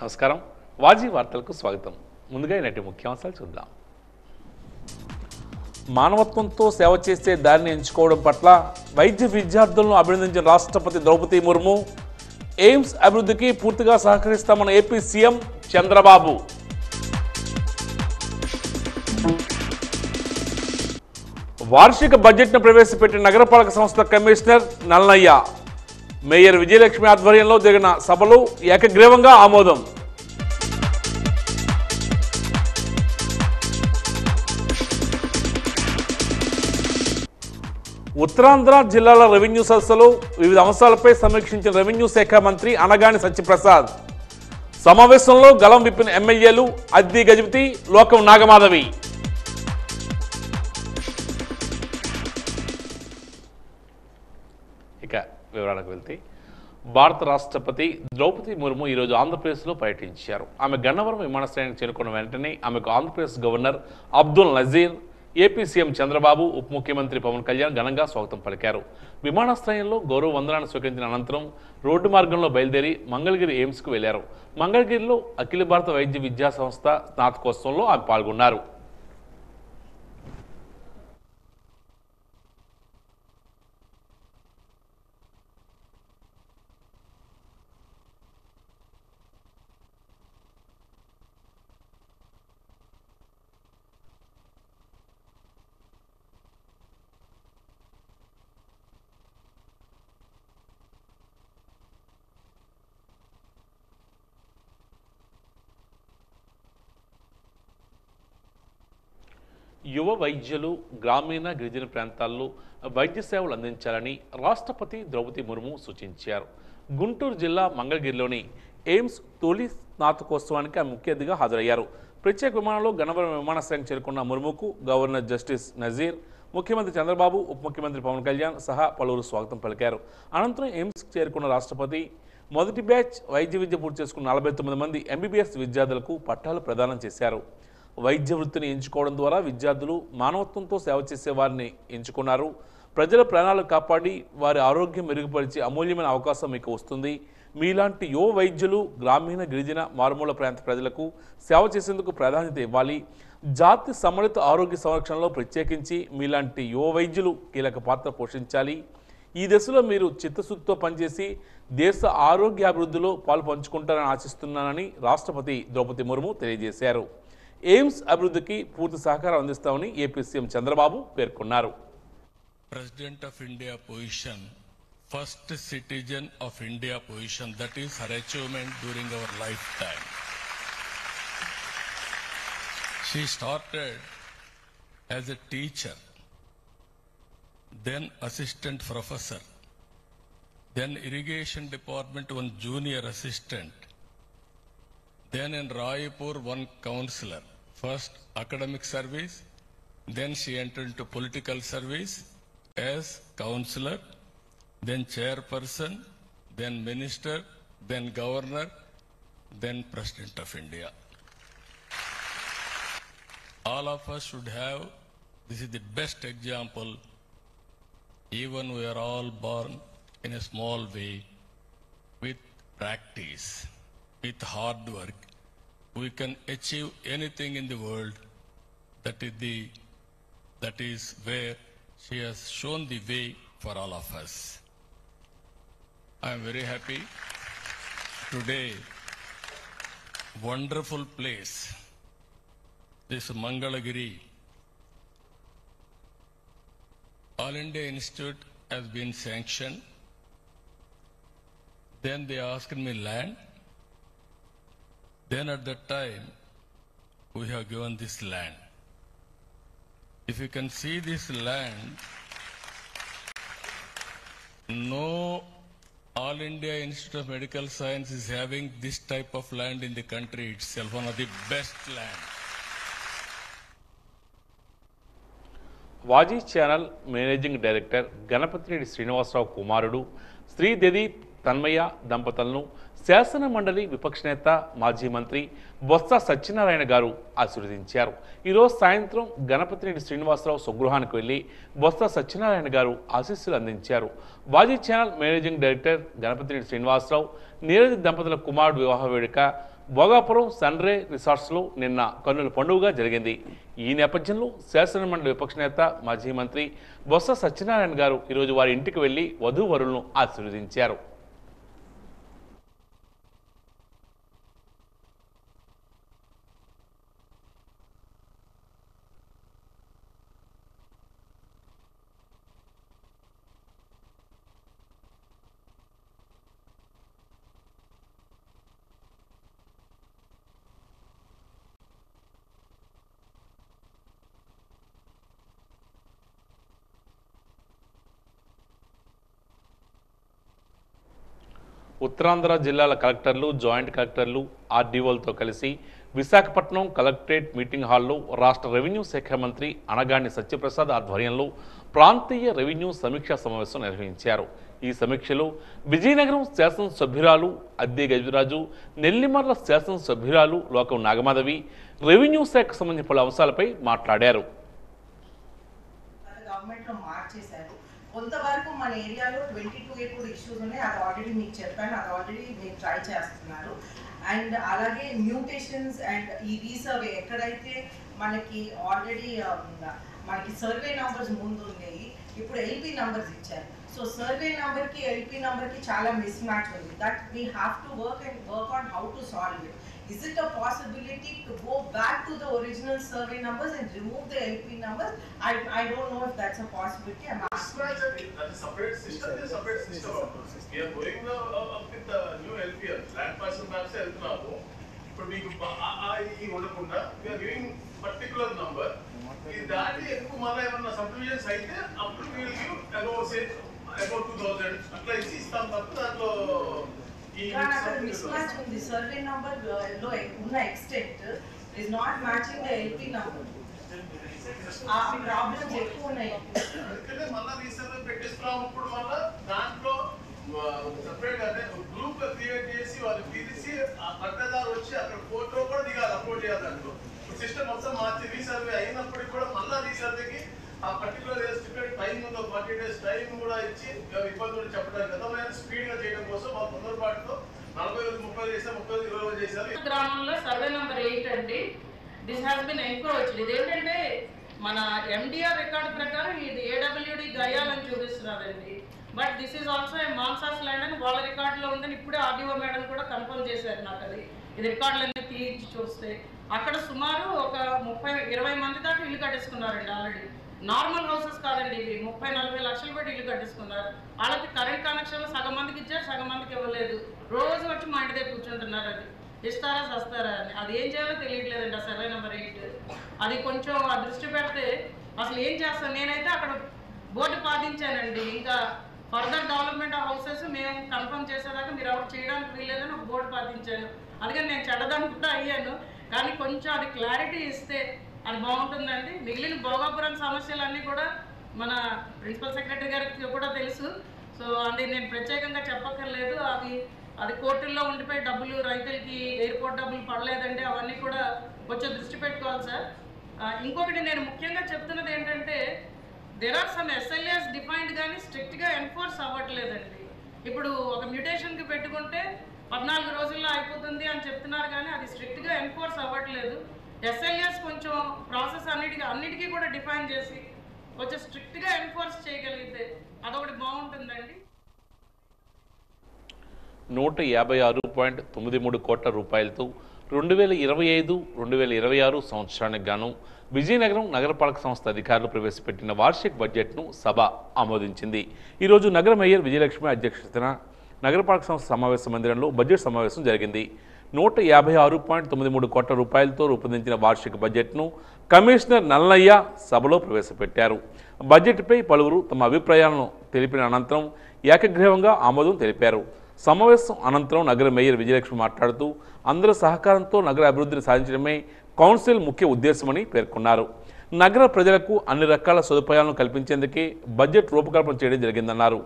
నమస్కారం వాజీ వార్తలకు స్వాగతం. ముందుగా నేటి ముఖ్యాంశాలు చూద్దాం. మానవత్వంతో సేవ చేసే దారిని ఎంచుకోవడం పట్ల వైద్య విద్యార్థులను అభినందించిన రాష్ట్రపతి ద్రౌపది ముర్ము, ఎయిమ్స్ అభివృద్ధికి పూర్తిగా సహకరిస్తామన్న ఏపీ సీఎం చంద్రబాబు. వార్షిక బడ్జెట్ను ప్రవేశపెట్టిన నగరపాలక సంస్థ కమిషనర్ నల్లయ్య, మేయర్ విజయలక్ష్మి ఆధ్వర్యంలో జరిగిన సభలు ఏకగ్రీవంగా ఆమోదం. ఉత్తరాంధ్ర జిల్లాల రెవెన్యూ సదస్సులు వివిధ అంశాలపై సమీక్షించిన రెవెన్యూ శాఖ మంత్రి అనగాని సత్యప్రసాద్. సమావేశంలో గలం విప్పిన ఎమ్మెల్యేలు అద్ది గజపతి, లోకం నాగమాధవి. ఇక వివరాలకు వెళ్తే, భారత రాష్ట్రపతి ద్రౌపది ముర్ము ఈరోజు ఆంధ్రప్రదేశ్లో పర్యటించారు. ఆమె గన్నవరం విమానాశ్రయానికి చేరుకున్న వెంటనే ఆమెకు Andhra Pradesh governor Abdul Nazir, AP CM Chandrababu, ఉప ముఖ్యమంత్రి పవన్ కళ్యాణ్ ఘనంగా స్వాగతం పలికారు. విమానాశ్రయంలో గౌరవ వందనాన్ని స్వీకరించిన అనంతరం రోడ్డు మార్గంలో బయలుదేరి మంగళగిరి ఎయిమ్స్కు వెళ్లారు. మంగళగిరిలో అఖిల భారత వైద్య విద్యా సంస్థ స్నాతకోత్సవంలో ఆమె పాల్గొన్నారు. యువ వైద్యులు గ్రామీణ గిరిజన ప్రాంతాల్లో వైద్య సేవలు అందించాలని రాష్ట్రపతి ద్రౌపది ముర్ము సూచించారు. గుంటూరు జిల్లా మంగళగిరిలోని ఎయిమ్స్ తొలి స్నాతకోత్సవానికి ఆమె ముఖ్య అతిథిగా హాజరయ్యారు. ప్రత్యేక విమానంలో గన్నవరం విమానాశ్రయానికి చేరుకున్న ముర్ముకు గవర్నర్ జస్టిస్ నజీర్, ముఖ్యమంత్రి చంద్రబాబు, ఉప ముఖ్యమంత్రి పవన్ కళ్యాణ్ సహా పలువురు స్వాగతం పలికారు. అనంతరం ఎయిమ్స్కి చేరుకున్న రాష్ట్రపతి మొదటి బ్యాచ్ వైద్య విద్య పూర్తి చేసుకున్న 49 మంది ఎంబీబీఎస్ విద్యార్థులకు పట్టాలు ప్రదానం చేశారు. వైద్య వృత్తిని ఎంచుకోవడం ద్వారా విద్యార్థులు మానవత్వంతో సేవ చేసే వారిని ఎంచుకున్నారు. ప్రజల ప్రాణాలు కాపాడి వారి ఆరోగ్యం మెరుగుపరిచే అమూల్యమైన అవకాశం మీకు వస్తుంది. మీలాంటి యువ వైద్యులు గ్రామీణ గిరిజన మారుమూల ప్రాంత ప్రజలకు సేవ చేసేందుకు ప్రాధాన్యత ఇవ్వాలి. జాతి సమ్మిళిత ఆరోగ్య సంరక్షణలో ప్రత్యేకించి మీలాంటి యువ వైద్యులు కీలక పాత్ర పోషించాలి. ఈ దశలో మీరు చిత్తశుద్ధితో పనిచేసి దేశ ఆరోగ్యాభివృద్ధిలో పాలు పంచుకుంటారని ఆశిస్తున్నానని రాష్ట్రపతి ద్రౌపది ముర్ము తెలియజేశారు. ఎయిమ్స్ అభివృద్ధికి పూర్తి సహకారం అందిస్తామని ఏపీ సీఎం చంద్రబాబు పేర్కొన్నారు. President of India position, first citizen of India position, that is her achievement during our lifetime. She started as a teacher, then assistant professor, then irrigation department one junior assistant, then in Raipur one counselor, first academic service, then she entered into political service as counselor, then chairperson, then minister, then governor, then president of India. All of us should have, this is the best example, even we are all born in a small way, with practice, with hard work, we can achieve anything in the world. That is where she has shown the way for all of us. I am very happy today. Wonderful place, this Mangalagiri. All India Institute has been sanctioned. Then they asked me land. Then at that time, we have given this land. If you can see this land, no All India Institute of Medical Science is having this type of land in the country itself, one of the best land. Vaji channel managing director Ganapathi Reddy Srinivasa Rao కుమారుడు శ్రీదేవి తన్మయ్య దంపతులను శాసన మండలి విపక్ష నేత మాజీ మంత్రి బొత్స సత్యనారాయణ గారు ఆశీర్వదించారు. ఈరోజు సాయంత్రం గణపతిరెడ్డి శ్రీనివాసరావు స్వగృహానికి వెళ్లి బొత్స సత్యనారాయణ గారు ఆశీస్సులు అందించారు. Vaji channel managing director Ganapathi Reddy Srinivasa Rao Neeraj దంపతుల కుమారుడు వివాహ వేడుక భోగాపురం సన్రే రిసార్ట్స్లో నిన్న కన్నుల పండుగగా జరిగింది. ఈ నేపథ్యంలో శాసనమండలి విపక్ష నేత మాజీ మంత్రి బొత్స సత్యనారాయణ గారు ఈరోజు వారి ఇంటికి వెళ్లి వధూవరులను ఆశీర్వదించారు. ఉత్తరాంధ్ర జిల్లాల కలెక్టర్లు, జాయింట్ కలెక్టర్లు, ఆర్డీఓలతో కలిసి విశాఖపట్నం కలెక్టరేట్ మీటింగ్ హాల్లో రాష్ట్ర రెవెన్యూ శాఖ మంత్రి అనగాని సత్యప్రసాద్ ఆధ్వర్యంలో ప్రాంతీయ రెవెన్యూ సమీక్షా సమావేశం నిర్వహించారు. ఈ సమీక్షలో విజయనగరం శాసనసభ్యురాలు అద్దె గజరాజు, నెల్లిమర్ల శాసనసభ్యురాలు లోకం నాగమాధవి రెవెన్యూ శాఖకు సంబంధించిన పలు అంశాలపై మాట్లాడారు. కొంతవరకు మన ఏరియాలో 22A కూడా ఇష్యూస్ ఉన్నాయి. అది ఆల్రెడీ మీకు చెప్పాను, అది ఆల్రెడీ మీరు ట్రై చేస్తున్నారు. అండ్ అలాగే మ్యూటేషన్స్ అండ్ ఈ రీసర్వే ఎక్కడైతే మనకి ఆల్రెడీ మనకి సర్వే నంబర్స్ ముందు ఉన్నాయి, ఇప్పుడు ఎల్పీ నంబర్స్ ఇచ్చారు. సో సర్వే నంబర్కి ఎల్పీ నంబర్కి చాలా మిస్ మ్యాచ్ ఉంది. That we have to work on how to solve it. Is it a possibility to go back to the original survey numbers and remove the LP numbers? I don't know if that's a possibility. I'm asking. That's a separate system. It's a separate system. We are going up with the new LPR, land parcel maps. Helpnaamu. But we ఉండకుండా we are giving particular number. ఈ దాటి ఎక్కువ మళ్ళీ ఏమన్నా సబ్డివిజన్స్ అయితే అప్పుడు we will give about 2000 అట్లా ఇస్తాం తప్ప దాంట్లో mismatch in the survey number lo unna extent is not matching the LP number. Problems ekku unnai ikkade malla resurvey pettistunnam appudu malla dantlo separate ade group create chesi vallu pdc pattadar వచ్చి అక్కడ photo కూడా దిగాలి, upload చేయాలి. దాంట్లో system మొత్తం మార్చి resurvey అయినప్పటికీ కూడా మళ్ళా రీసర్వేకి ఆ పర్టికులర్ ఎస్టిమేట్ టైం ఉందో 40 days టైం కూడా ఇచ్చి ఇబ్బందులు చెప్పడానికి గతమైన స్పీడ్ గా చేయడం కోసం మా తొందరపాటుతో 40 రోజులు 30 చేశారు, 30 రోజులు 20 రోజులు చేశారు. గ్రామంలో సర్వే నెంబర్ 8 అండి. This has been encroached. ఇదేంటంటే మన ఎండిఆర్ రికార్డు ప్రకారం ఇది ఏడబ్ల్యూడి గయాలని చూపిస్తున్నారండి. But this is also a MANSAS land అని వాళ్ళ రికార్డులో ఉందని ఇప్పుడే ఆర్డీఓ మేడం కూడా కన్ఫర్మ్ చేశారు నాకు. అది ఇది రికార్డులన్నీ తీయించి చూస్తే అక్కడ సుమారు ఒక 30-20 మంది దాకా ఇల్లు కట్టేసుకున్నారండి ఆల్రెడీ. నార్మల్ హౌసెస్ కాదండి ఇవి, 30-40 లక్షలు పెట్టి ఇల్లు కట్టేసుకున్నారు. వాళ్ళకి కరెంట్ కనెక్షన్లు సగం మందికి ఇచ్చారు, సగం మందికి ఇవ్వలేదు. రోజు వచ్చి మా ఇంటి దగ్గర కూర్చుంటున్నారు. అది ఇస్తారా సస్తారా అని అది ఏం చేయాలో తెలియట్లేదండి. ఆ సర్వే నెంబర్ 8 అది కొంచెం ఆ దృష్టి పెడితే అసలు ఏం చేస్తాను. నేనైతే అక్కడ బోర్డు పాటించానండి. ఇంకా ఫర్దర్ డెవలప్మెంట్ ఆఫ్ హౌసెస్ మేము కన్ఫర్మ్ చేసేదాకా మీరు ఎవరు చేయడానికి వీల్లేదని ఒక బోర్డు పాటించాను. అందుకని నేను చెడ్డదాన్ని కూడా అయ్యాను. కానీ కొంచెం అది క్లారిటీ ఇస్తే అది బాగుంటుందండి. మిగిలిన భోగాపురం సమస్యలన్నీ కూడా మన ప్రిన్సిపల్ సెక్రటరీ గారికి కూడా తెలుసు. సో అది నేను ప్రత్యేకంగా చెప్పక్కర్లేదు. అది కోర్టుల్లో ఉండిపోయి డబ్బులు రైతులకి ఎయిర్పోర్ట్ డబ్బులు పడలేదండి. అవన్నీ కూడా కొంచెం దృష్టి పెట్టుకోవాలి సార్. ఇంకొకటి నేను ముఖ్యంగా చెప్తున్నది ఏంటంటే దెర్ ఆర్ సమ్ ఎస్ఎల్ఏస్ డిఫైన్డ్ కానీ స్ట్రిక్ట్గా ఎన్ఫోర్స్ అవ్వట్లేదండి. ఇప్పుడు ఒక మ్యూటేషన్కి పెట్టుకుంటే 14 రోజుల్లో అయిపోతుంది అని చెప్తున్నారు కానీ అది స్ట్రిక్ట్గా ఎన్ఫోర్స్ అవ్వట్లేదు. ఎస్ఎల్ఎస్ కొంచెం ప్రాసెస్ అన్నిటికీ కూడా డిఫైన్ చేసి కొంచెం స్ట్రిక్ట్గా ఎన్ఫోర్స్ చేయగలిగితే అదొకటి బాగుంటుందండి. 156.93 కోట్ల రూపాయలతో 2025-2026 సంవత్సరానికి గాను విజయనగరం నగరపాలక సంస్థ అధికారులు ప్రవేశపెట్టిన వార్షిక బడ్జెట్ను సభ ఆమోదించింది. ఈరోజు నగర మేయర్ విజయలక్ష్మి అధ్యక్షతన నగరపాలక సంస్థ సమావేశ మందిరంలో బడ్జెట్ సమావేశం జరిగింది. 156.93 కోట్ల రూపాయలతో రూపొందించిన వార్షిక బడ్జెట్ను కమిషనర్ నల్లయ్య సభలో ప్రవేశపెట్టారు. బడ్జెట్పై పలువురు తమ అభిప్రాయాలను తెలిపిన అనంతరం ఏకగ్రీవంగా ఆమోదం తెలిపారు. సమావేశం అనంతరం నగర మేయర్ విజయలక్ష్మి మాట్లాడుతూ అందరి సహకారంతో నగర అభివృద్ధిని సాధించడమే కౌన్సిల్ ముఖ్య ఉద్దేశమని పేర్కొన్నారు. నగర ప్రజలకు అన్ని రకాల సదుపాయాలను కల్పించేందుకే బడ్జెట్ రూపకల్పన చేయడం జరిగిందన్నారు.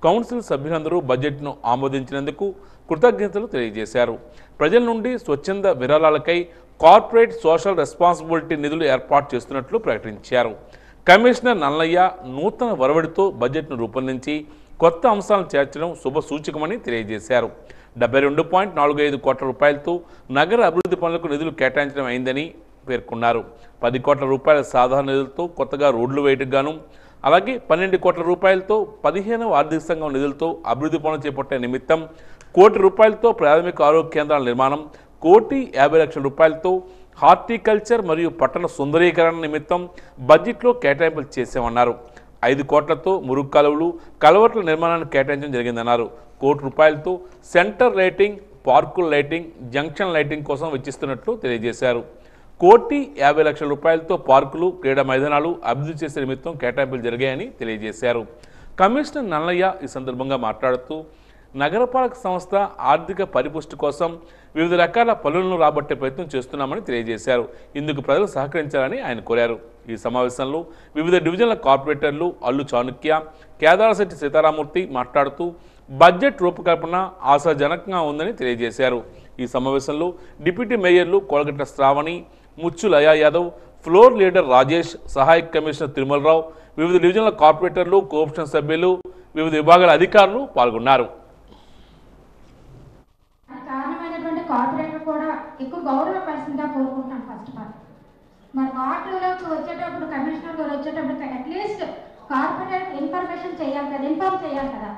కౌన్సిల్ సభ్యులందరూ బడ్జెట్ను ఆమోదించినందుకు కృతజ్ఞతలు తెలియజేశారు. ప్రజల నుండి స్వచ్ఛంద విరాళాలకై కార్పొరేట్ సోషల్ రెస్పాన్సిబిలిటీ నిధులు ఏర్పాటు చేస్తున్నట్లు ప్రకటించారు. కమిషనర్ నల్లయ్య నూతన వరవడితో బడ్జెట్ను రూపొందించి కొత్త అంశాలను చేర్చడం శుభ సూచకమని తెలియజేశారు. 72.45 కోట్ల రూపాయలతో నగర అభివృద్ధి పనులకు నిధులు కేటాయించడం అయిందని పేర్కొన్నారు. 10 కోట్ల రూపాయల సాధారణ నిధులతో కొత్తగా రోడ్లు వేయటకు గాను, అలాగే 12 కోట్ల రూపాయలతో 15వ ఆర్థిక సంఘం నిధులతో అభివృద్ధి పనులు చేపట్టే నిమిత్తం 1 కోటి రూపాయలతో ప్రాథమిక ఆరోగ్య కేంద్రాల నిర్మాణం, 1,50,00,000 రూపాయలతో హార్టికల్చర్ మరియు పట్టణ సుందరీకరణ నిమిత్తం బడ్జెట్లో కేటాయింపులు చేశామన్నారు. 5 కోట్లతో మురుగు కాలువలు, కలవట్ల నిర్మాణానికి కేటాయించడం జరిగిందన్నారు. 1 కోటి రూపాయలతో సెంటర్ లైటింగ్, పార్కుల లైటింగ్, జంక్షన్ లైటింగ్ కోసం వెచ్చిస్తున్నట్లు తెలియజేశారు. 1,50,00,000 రూపాయలతో పార్కులు, క్రీడా మైదానాలు అభివృద్ధి చేసే నిమిత్తం కేటాయింపులు జరిగాయని తెలియజేశారు. కమిషనర్ నల్లయ్య ఈ సందర్భంగా మాట్లాడుతూ నగరపాలక సంస్థ ఆర్థిక పరిపుష్టి కోసం వివిధ రకాల పనులను రాబట్టే ప్రయత్నం చేస్తున్నామని తెలియజేశారు. ఇందుకు ప్రజలు సహకరించాలని ఆయన కోరారు. ఈ సమావేశంలో వివిధ డివిజన్ల కార్పొరేటర్లు అల్లు చాణుక్య, కేదారశెట్టి సీతారామూర్తి మాట్లాడుతూ బడ్జెట్ రూపకల్పన ఆశాజనకంగా ఉందని తెలియజేశారు. ఈ సమావేశంలో డిప్యూటీ మేయర్లు కోలగట్ల శ్రావణి, ముచ్చు లయా యాదవ్, ఫ్లోర్ లీడర్ రాజేష్, సహాయక కమిషనర్ తిరుమలరావు, వివిధ డివిజన్ల కార్పొరేటర్లు, కోఆప్షన్ సభ్యులు, వివిధ విభాగాల అధికారులు పాల్గొన్నారు. కారణమైనటువంటి కార్పొరేటర్ కూడా ఎక్కువ గౌరవపరిచిందిగా కోరుకుంటున్నాను. ఫస్ట్ ఆఫ్ ఆల్ మరి వార్డులోకి వచ్చేటప్పుడు కమిషనర్ గారు వచ్చేటప్పుడు అట్లీస్ట్ కార్పొరేటర్ ఇన్ఫర్మేషన్ చేయాలి కదా, ఇన్ఫార్మ్ చేయాలి కదా.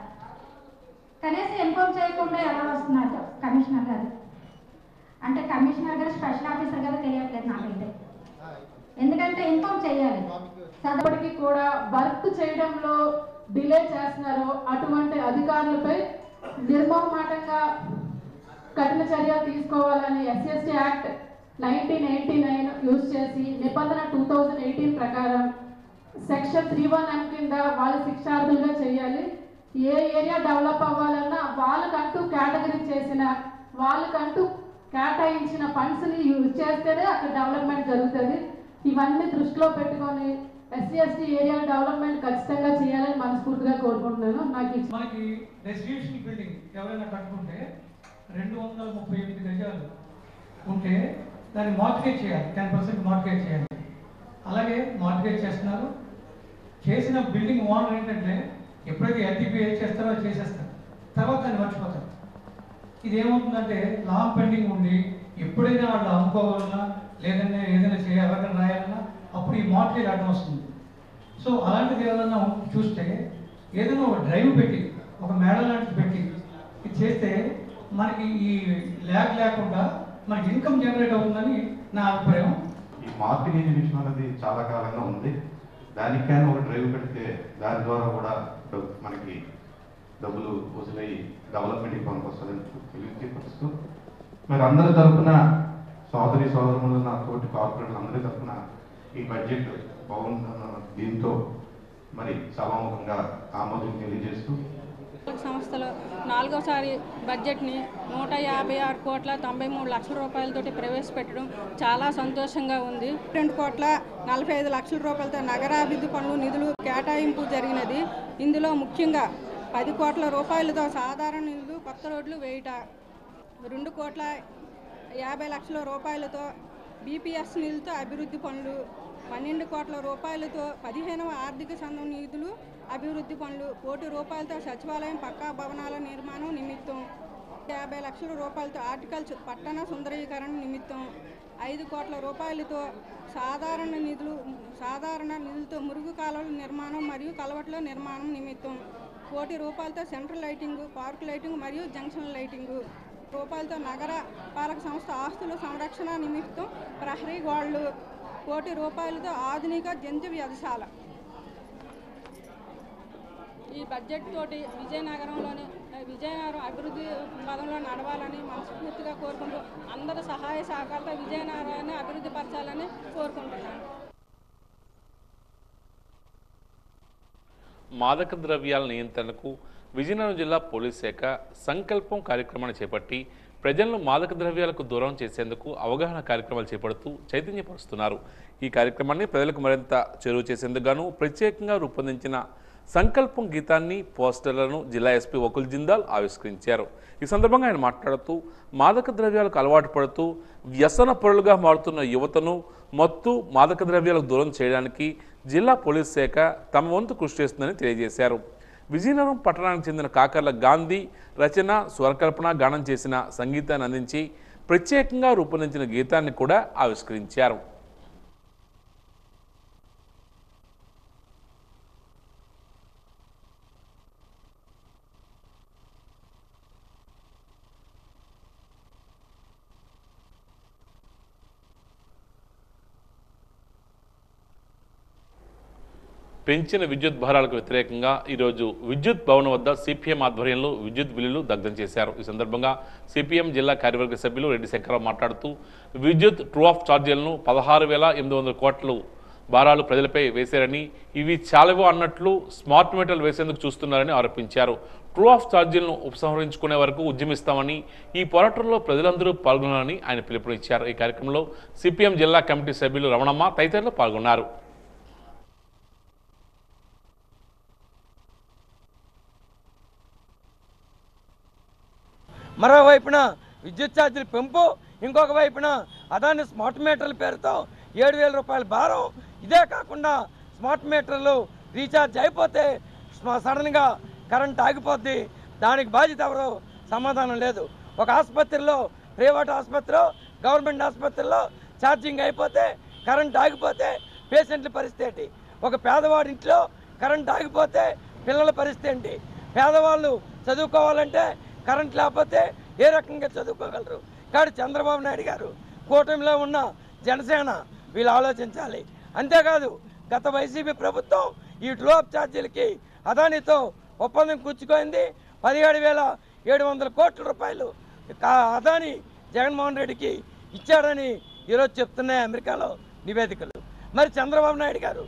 కనీసం ఇన్ఫార్మ్ చేయకుండా ఎలా వస్తున్నారు కమిషనర్ గారు? అంటే కమిషనర్ గారు స్పెషల్ ఆఫీసర్ గారు తెలియట్లేదు నాకైతే. ఎందుకంటే ఇన్ఫార్మ్ చేయాలి. చదవడికి కూడా వర్క్ చేయడంలో డిలే చేస్తున్నారు. అటువంటి అధికారులపై నిర్మోహమాటంగా కఠిన చర్యలు తీసుకోవాలని SC/ST యాక్ట్ 1989 యూజ్ చేసి నిబంధన 2018 ప్రకారం సెక్షన్ 3(1)M కింద వాళ్ళు శిక్షార్హులుగా చేయాలి. ఏ ఏరియా డెవలప్ అవ్వాలన్నా వాళ్ళకంటూ కేటగిరీ చేసిన, వాళ్ళకంటూ కేటాయించిన ఫండ్స్ని యూజ్ చేస్తేనే అక్కడ డెవలప్మెంట్ జరుగుతుంది. ఇవన్నీ దృష్టిలో పెట్టుకొని SC/ST ఏరియా డెవలప్మెంట్ ఖచ్చితంగా చేయాలని మనస్ఫూర్తిగా కోరుకుంటున్నాను. మనకి రెసిడెన్షియల్ బిల్డింగ్ ఎవరైనా కట్టుకుంటే 238 గజాలు ఉంటే దాన్ని మార్టిగేజ్ చేయాలి, 10% మార్టిగేజ్ చేయాలి. అలాగే మార్టిగేజ్ చేస్తున్నారు. చేసిన బిల్డింగ్ ఓనర్ ఏంటంటే ఎప్పుడైతే LTP చేస్తారో అది చేసేస్తారు, తర్వాత దాన్ని మర్చిపోతారు. ఇది ఏమవుతుందంటే లాంగ్ పెండింగ్ ఉండి ఎప్పుడైనా వాళ్ళు అమ్ముకోవాలన్నా లేదంటే ఏదైనా ఎవరికైనా రాయాలన్నా అప్పుడు ఈ మార్టిగేజ్ అడ్డం వస్తుంది. సో అలాంటిది ఏదైనా చూస్తే ఏదైనా ఒక డ్రైవ్ పెట్టి, ఒక మేడ లాంటిది పెట్టి ఇది చేస్తే మనకి ఈ ల్యాగ్ లేకుండా మనకి ఇన్కమ్ జనరేట్ అవుతుందని నా అభిప్రాయం. ఈ మార్టిగేజ్ విషయం అనేది చాలా కాలంగా ఉంది. దానికి కానీ ఒక డ్రైవ్ పెడితే దాని ద్వారా కూడా మనకి డబ్బులు వసూలై డెవలప్మెంట్కి పనికొస్తుందని తెలియజేస్తూ మరి అందరి తరఫున సోదరులు నా తోటి కార్పొరేటర్లు అందరి తరఫున ఈ బడ్జెట్ బాగుందన్న దీంతో మరి సభాముఖంగా ఆమోదం తెలియజేస్తూ సంస్థలో 4వసారి బడ్జెట్ని 156,93,00,000 రూపాయలతోటి ప్రవేశపెట్టడం చాలా సంతోషంగా ఉంది. 2,45,00,000 రూపాయలతో నగరాభివృద్ధి పనులు నిధులు కేటాయింపు జరిగినది. ఇందులో ముఖ్యంగా 10 కోట్ల రూపాయలతో సాధారణ నిధులు, కొత్త రోడ్లు వేయుట, 2,50,00,000 రూపాయలతో BPS నిధులతో అభివృద్ధి పనులు, 12 కోట్ల రూపాయలతో 15వ ఆర్థిక సంఘం నిధులు అభివృద్ధి పనులు, 1 కోటి రూపాయలతో సచివాలయం పక్కా భవనాల నిర్మాణం నిమిత్తం, 50,00,000 రూపాయలతో హార్టికల్చర్ పట్టణ సుందరీకరణ నిమిత్తం, 5 కోట్ల రూపాయలతో సాధారణ నిధులతో మురుగు కాలువల నిర్మాణం మరియు కలవట్ల నిర్మాణం నిమిత్తం, 1 కోటి రూపాయలతో సెంట్రల్ లైటింగ్, పార్క్ లైటింగ్ మరియు జంక్షన్ లైటింగ్, రూపాయలతో నగర పాలక సంస్థ ఆస్తుల సంరక్షణ నిమిత్తం ప్రహరీ గోడలు, 1 కోటి రూపాయలతో ఆధునిక జంతు వ్యవసాయ. ఈ బడ్జెట్ తోటి విజయనగరం అభివృద్ధి పదంలో నడవాలని మనస్ఫూర్తిగా కోరుకుంటూ అందరి సహాయ సహకారంతో విజయనగరాన్ని అభివృద్ధి పరచాలని కోరుకుంటున్నాను. మాదక ద్రవ్యాల నియంత్రణకు విజయనగరం జిల్లా పోలీస్ శాఖ సంకల్పం కార్యక్రమాన్ని చేపట్టి ప్రజలను మాదక ద్రవ్యాలకు దూరం చేసేందుకు అవగాహన కార్యక్రమాలు చేపడుతూ చైతన్యపరుస్తున్నారు. ఈ కార్యక్రమాన్ని ప్రజలకు మరింత చేరువ చేసేందుకు గాను ప్రత్యేకంగా రూపొందించిన సంకల్పం గీతాన్ని, పోస్టర్లను జిల్లా ఎస్పీ వకుల్ జిందాల్ ఆవిష్కరించారు. ఈ సందర్భంగా ఆయన మాట్లాడుతూ మాదక ద్రవ్యాలకు అలవాటు పడుతూ వ్యసన పరులుగా మారుతున్న యువతను మత్తు మాదక ద్రవ్యాలకు దూరం చేయడానికి జిల్లా పోలీస్ శాఖ తమ వంతు కృషి చేస్తుందని తెలియజేశారు. విజయనగరం పట్టణానికి చెందిన కాకర్ల గాంధీ రచన స్వరకల్పన గానం చేసిన సంగీతాన్ని అందించి ప్రత్యేకంగా రూపొందించిన గీతాన్ని కూడా ఆవిష్కరించారు. పెంచిన విద్యుత్ భారాలకు వ్యతిరేకంగా ఈరోజు విద్యుత్ భవన్ వద్ద సిపిఎం ఆధ్వర్యంలో విద్యుత్ బిల్లులు దగ్ధం చేశారు. ఈ సందర్భంగా సిపిఎం జిల్లా కార్యవర్గ సభ్యులు రెడ్డి శంకరరావు మాట్లాడుతూ విద్యుత్ ట్రూ ఆఫ్ ఛార్జీలను 16,800 కోట్లు భారాలు ప్రజలపై వేశారని, ఇవి చాలవో అన్నట్లు స్మార్ట్ మీటర్లు వేసేందుకు చూస్తున్నారని ఆరోపించారు. ట్రూ ఆఫ్ ఛార్జీలను ఉపసంహరించుకునే వరకు ఉద్యమిస్తామని, ఈ పోరాటంలో ప్రజలందరూ పాల్గొనాలని ఆయన పిలుపునిచ్చారు. ఈ కార్యక్రమంలో సిపిఎం జిల్లా కమిటీ సభ్యులు రమణమ్మ తదితరులు పాల్గొన్నారు. మరోవైపున విద్యుత్ ఛార్జీల పెంపు, ఇంకొక వైపున అదాని స్మార్ట్ మీటర్ల పేరుతో 7,000 రూపాయల భారం. ఇదే కాకుండా స్మార్ట్ మీటర్లు రీఛార్జ్ అయిపోతే సడన్గా కరెంట్ ఆగిపోద్ది. దానికి బాధ్యత ఎవరు? సమాధానం లేదు. ఒక ఆసుపత్రిలో, ప్రైవేట్ ఆసుపత్రిలో, గవర్నమెంట్ ఆసుపత్రిలో ఛార్జింగ్ అయిపోతే, కరెంట్ ఆగిపోతే పేషెంట్ల పరిస్థితి ఏంటి? ఒక పేదవాడి ఇంట్లో కరెంట్ ఆగిపోతే పిల్లల పరిస్థితి ఏంటి? పేదవాళ్ళు చదువుకోవాలంటే కరెంట్ లేకపోతే ఏ రకంగా చదువుకోగలరు? కాబట్టి చంద్రబాబు నాయుడు గారు, కూటమిలో ఉన్న జనసేన వీళ్ళు ఆలోచించాలి. అంతేకాదు గత వైసీపీ ప్రభుత్వం ఈ ట్రూ ఆఫ్ ఛార్జీలకి అదానితో ఒప్పందం కూర్చుకోయింది. 17,700 కోట్ల రూపాయలు అదాని జగన్మోహన్ రెడ్డికి ఇచ్చాడని ఈరోజు చెప్తున్నాయి అమెరికాలో నివేదికలు. మరి చంద్రబాబు నాయుడు గారు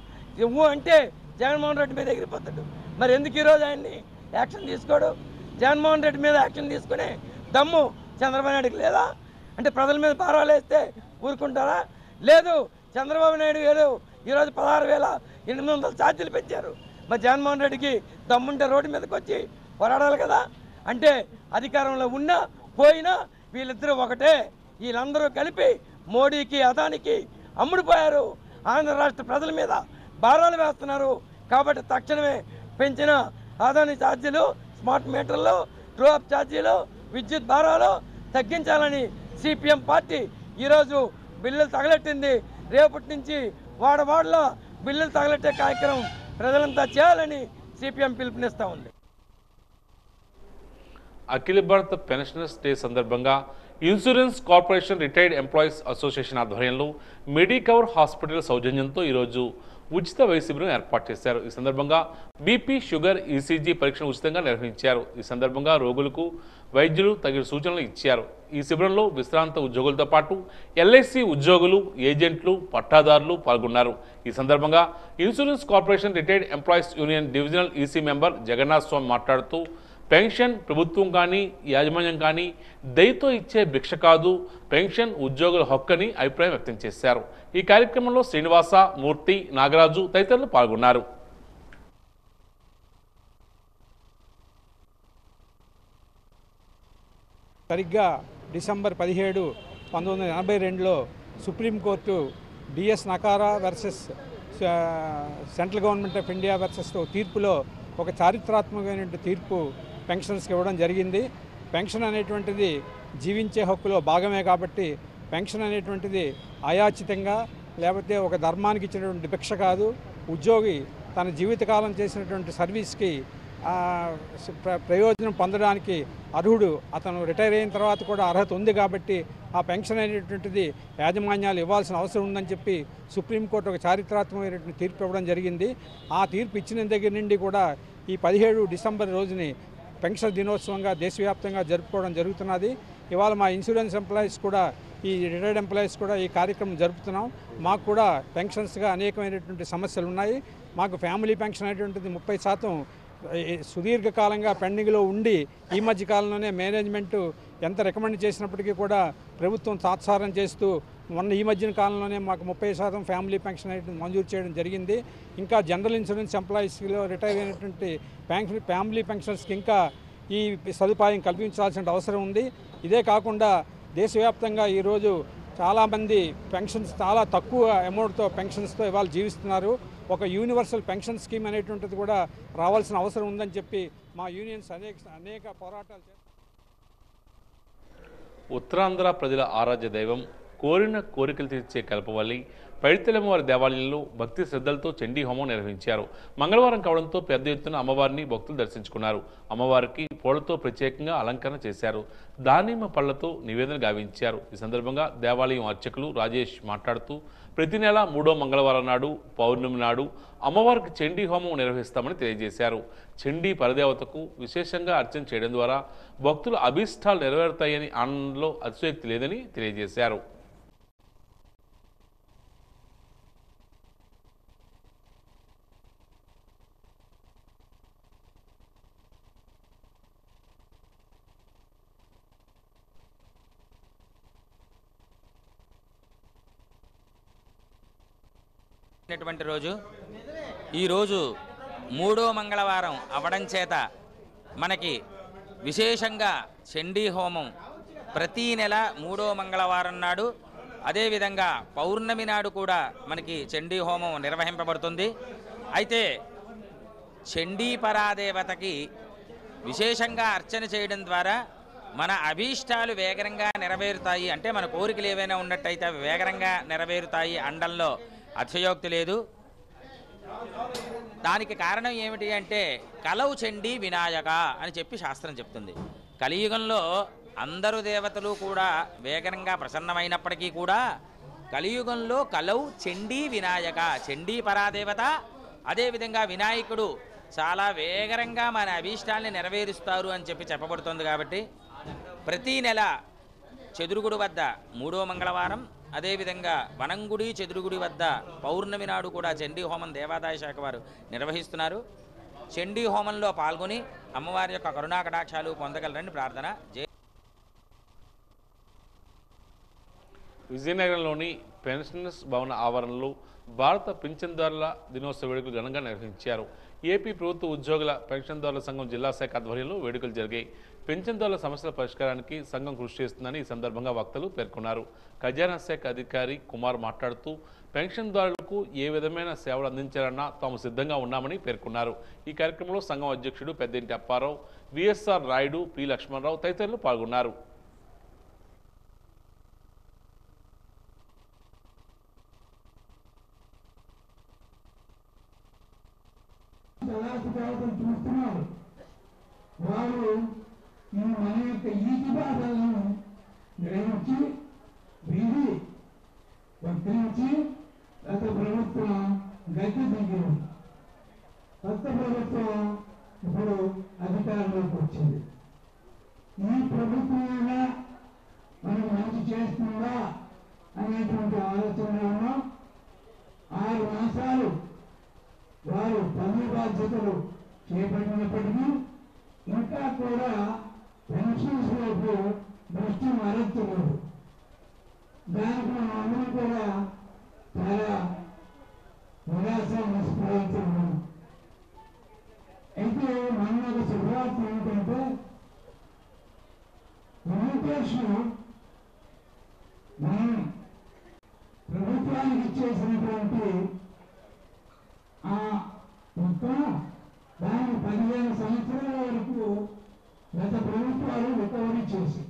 అంటే జగన్మోహన్ రెడ్డి మీద ఎగిరిపోతాడు. మరి ఎందుకు ఈరోజు ఆయన్ని యాక్షన్ తీసుకోడు? జగన్మోహన్ రెడ్డి మీద యాక్షన్ తీసుకునే దమ్ము చంద్రబాబు నాయుడుకి లేదా? అంటే ప్రజల మీద భారాలు వేస్తే ఊరుకుంటారా? లేదు. చంద్రబాబు నాయుడు గారు ఈరోజు 16,800 ఛార్జీలు పెంచారు. మరి జగన్మోహన్ రెడ్డికి దమ్ముంటే రోడ్డు మీదకి వచ్చి పోరాడాలి కదా. అంటే అధికారంలో ఉన్నా పోయినా వీళ్ళిద్దరూ ఒకటే. వీళ్ళందరూ కలిపి మోడీకి అదానికి అమ్ముడుపోయారు. ఆంధ్ర రాష్ట్ర ప్రజల మీద భారాలు వేస్తున్నారు. కాబట్టి తక్షణమే పెంచిన అదాని ఛార్జీలు, స్మార్ట్ మీటర్లు, ట్రూ ఆఫ్ ఛార్జీలు, విద్యుత్ భారాలు తగ్గించాలని సిపిఎం పార్టీ ఈరోజు బిల్లులు తగలెట్టింది. రేపటి నుంచి వాడవాడలో బిల్లులు తగలెట్టే కార్యక్రమం ప్రజలంతా చేయాలని సిపిఎం పిలుపునిస్తూ ఉంది. అఖిల భారత పెన్షనర్స్ డే సందర్భంగా insurance corporation retired employees association ఆధ్వర్యంలో మెడికవర్ హాస్పిటల్ సౌజన్యంతో ఈరోజు ఉచిత వైద్య శిబిరం ఏర్పాటు చేశారు. ఈ సందర్భంగా బీపీ, షుగర్, ఈసీజీ పరీక్షను ఉచితంగా నిర్వహించారు. ఈ సందర్భంగా రోగులకు వైద్యులు తగిన సూచనలు ఇచ్చారు. ఈ శిబిరంలో విశ్రాంత ఉద్యోగులతో పాటు ఎల్ఐసి ఉద్యోగులు, ఏజెంట్లు, పట్టాదారులు పాల్గొన్నారు. ఈ సందర్భంగా insurance corporation retired employees union divisional EC member Jagannath Swami మాట్లాడుతూ పెన్షన్ ప్రభుత్వం కానీ యాజమాన్యం కానీ దయతో ఇచ్చే భిక్ష కాదు, పెన్షన్ ఉద్యోగుల హక్కని అభిప్రాయం వ్యక్తం చేశారు. ఈ కార్యక్రమంలో శ్రీనివాస, మూర్తి, నాగరాజు తదితరులు పాల్గొన్నారు. సరిగ్గా డిసెంబర్ 17, 1982లో supreme court DS Nakara versus central government of India versus తీర్పులో ఒక చారిత్రాత్మకమైన తీర్పు పెన్షన్స్కి ఇవ్వడం జరిగింది. పెన్షన్ అనేటువంటిది జీవించే హక్కులో భాగమే కాబట్టి పెన్షన్ అనేటువంటిది అయాచితంగా లేకపోతే ఒక ధర్మానికి ఇచ్చినటువంటి భిక్ష కాదు. ఉద్యోగి తన జీవితకాలం చేసినటువంటి సర్వీస్కి ప్రయోజనం పొందడానికి అర్హుడు. అతను రిటైర్ అయిన తర్వాత కూడా అర్హత ఉంది కాబట్టి ఆ పెన్షన్ అనేటువంటిది యాజమాన్యాలు ఇవ్వాల్సిన అవసరం ఉందని చెప్పి సుప్రీంకోర్టు ఒక చారిత్రాత్మకమైనటువంటి తీర్పు ఇవ్వడం జరిగింది. ఆ తీర్పు ఇచ్చిన దగ్గర నుండి కూడా ఈ 17 డిసెంబర్ రోజుని పెన్షన్ దినోత్సవంగా దేశవ్యాప్తంగా జరుపుకోవడం జరుగుతున్నది. ఇవాళ మా ఇన్సూరెన్స్ ఎంప్లాయీస్ కూడా, ఈ రిటైర్డ్ ఎంప్లాయీస్ కూడా ఈ కార్యక్రమం జరుపుతున్నాం. మాకు కూడా పెన్షన్స్గా అనేకమైనటువంటి సమస్యలు ఉన్నాయి. మాకు ఫ్యామిలీ పెన్షన్ అనేటువంటిది 30% సుదీర్ఘకాలంగా పెండింగ్లో ఉండి ఈ మధ్య కాలంలోనే మేనేజ్మెంటు ఎంత రికమెండ్ చేసినప్పటికీ కూడా ప్రభుత్వం తాత్సారం చేస్తూ ఈ మధ్యన కాలంలోనే మాకు 30% ఫ్యామిలీ పెన్షన్ అనేది మంజూరు చేయడం జరిగింది. ఇంకా జనరల్ ఇన్సూరెన్స్ ఎంప్లాయీస్లో రిటైర్ అయినటువంటి ఫ్యామిలీ పెన్షన్స్కి ఇంకా ఈ సదుపాయం కల్పించాల్సిన అవసరం ఉంది. ఇదే కాకుండా దేశవ్యాప్తంగా ఈరోజు చాలామంది పెన్షన్స్ చాలా తక్కువ అమౌంట్తో పెన్షన్స్తో ఇవాళ జీవిస్తున్నారు. ఒక యూనివర్సల్ పెన్షన్ స్కీమ్ అనేటువంటిది కూడా రావాల్సిన అవసరం ఉందని చెప్పి మా యూనియన్స్ అనేక పోరాటాలు చేస్తారు. ఉత్తరాంధ్ర ప్రజల ఆరాధ్య దైవం, కోరిన కోరికలు తీర్చే కల్పవల్లి పైడితల్లమ్మవారి దేవాలయంలో భక్తి శ్రద్ధలతో చండీ హోమం నిర్వహించారు. మంగళవారం కావడంతో పెద్ద ఎత్తున అమ్మవారిని భక్తులు దర్శించుకున్నారు. అమ్మవారికి పూలతో ప్రత్యేకంగా అలంకరణ చేశారు. దానిమ్మ పళ్లతో నివేదన గావించారు. ఈ సందర్భంగా దేవాలయం అర్చకులు రాజేష్ మాట్లాడుతూ ప్రతి నెల 3వ మంగళవారం నాడు పౌర్ణమి నాడు అమ్మవారికి చండీ హోమం నిర్వహిస్తామని తెలియజేశారు. చండీ పరదేవతకు విశేషంగా అర్చన చేయడం ద్వారా భక్తుల అభీష్టాలు నెరవేరుతాయని ఆనందంలో అతిశయోక్తి లేదని తెలియజేశారు. రోజు ఈరోజు 3వ మంగళవారం అవడం చేత మనకి విశేషంగా చండీ హోమం ప్రతీ నెల 3వ మంగళవారం నాడు, అదేవిధంగా పౌర్ణమి నాడు కూడా మనకి చండీ హోమం నిర్వహింపబడుతుంది. అయితే చండీ పరాదేవతకి విశేషంగా అర్చన చేయడం ద్వారా మన అభీష్టాలు వేగంగా నెరవేరుతాయి. అంటే మన కోరికలు ఏవైనా ఉన్నట్టయితే అవి వేగంగా నెరవేరుతాయి అనడంలో అతిశయోక్తి లేదు. దానికి కారణం ఏమిటి అంటే కలవు చండీ వినాయక అని చెప్పి శాస్త్రం చెప్తుంది. కలియుగంలో అందరు దేవతలు కూడా వేగంగా ప్రసన్నమైనప్పటికీ కూడా కలియుగంలో కలవు చండీ వినాయక, చండీ పరాదేవత, అదేవిధంగా వినాయకుడు చాలా వేగంగా మన అభీష్టాల్ని నెరవేరుస్తారు అని చెప్పి చెప్పబడుతుంది. కాబట్టి ప్రతీ నెల చెదురుగుడి వద్ద 3వ మంగళవారం, అదేవిధంగా వనంగుడి చెదురుగుడి వద్ద పౌర్ణమి నాడు కూడా చండీ హోమం దేవాదాయ శాఖ వారు నిర్వహిస్తున్నారు. చండీ హోమంలో పాల్గొని అమ్మవారి యొక్క కరుణా కటాక్షాలు పొందగలరని ప్రార్థన. విజయనగరంలోని పెన్షనర్స్ భవన ఆవరణలో భారత పింఛన్దారుల దినోత్సవ వేడుకలు ఘనంగా నిర్వహించారు. ఏపీ ప్రభుత్వ ఉద్యోగుల పెన్షన్దారుల సంఘం జిల్లా శాఖ ఆధ్వర్యంలో వేడుకలు జరిగాయి. పెన్షన్దారుల సమస్యల పరిష్కారానికి సంఘం కృషి చేస్తుందని ఈ సందర్భంగా వక్తలు పేర్కొన్నారు. ఖజానా శాఖ అధికారి కుమార్ మాట్లాడుతూ పెన్షన్దారులకు ఏ విధమైన సేవలు అందించాలన్నా తాము సిద్ధంగా ఉన్నామని పేర్కొన్నారు. ఈ కార్యక్రమంలో సంఘం అధ్యక్షుడు పెద్దింటి అప్పారావు, విఎస్ఆర్ రాయుడు, పి లక్ష్మణరావు తదితరులు పాల్గొన్నారు. చూస్తున్నారు వారు మన యొక్క ఈతి బాధలను గ్రహించి విధి వర్తించి గత ప్రభుత్వం గద్దె దిగింది. కొత్త ప్రభుత్వం ఇప్పుడు అధికారంలోకి వచ్చింది. ఈ ప్రభుత్వం మనకు మంచి చేస్తుందా అనేటువంటి ఆలోచనలో 6 మాసాలు వారు పన్ను బాధ్యతలు చేపట్టినప్పటికీ ఇంకా కూడా పెన్షన్స్ వైపు దృష్టి మరల్చలేదు. దానికి మనం అందరం కూడా చాలా నిరాశ నిస్పృహించున్నాం. అయితే మన ఒక శుభవార్త ఏంటంటే లిమిటేషన్ మనం ప్రభుత్వానికి ఇచ్చేసినటువంటి మొత్తం దాన్ని 15 సంవత్సరాల వరకు గత ప్రభుత్వాలు రికవరీ చేసి.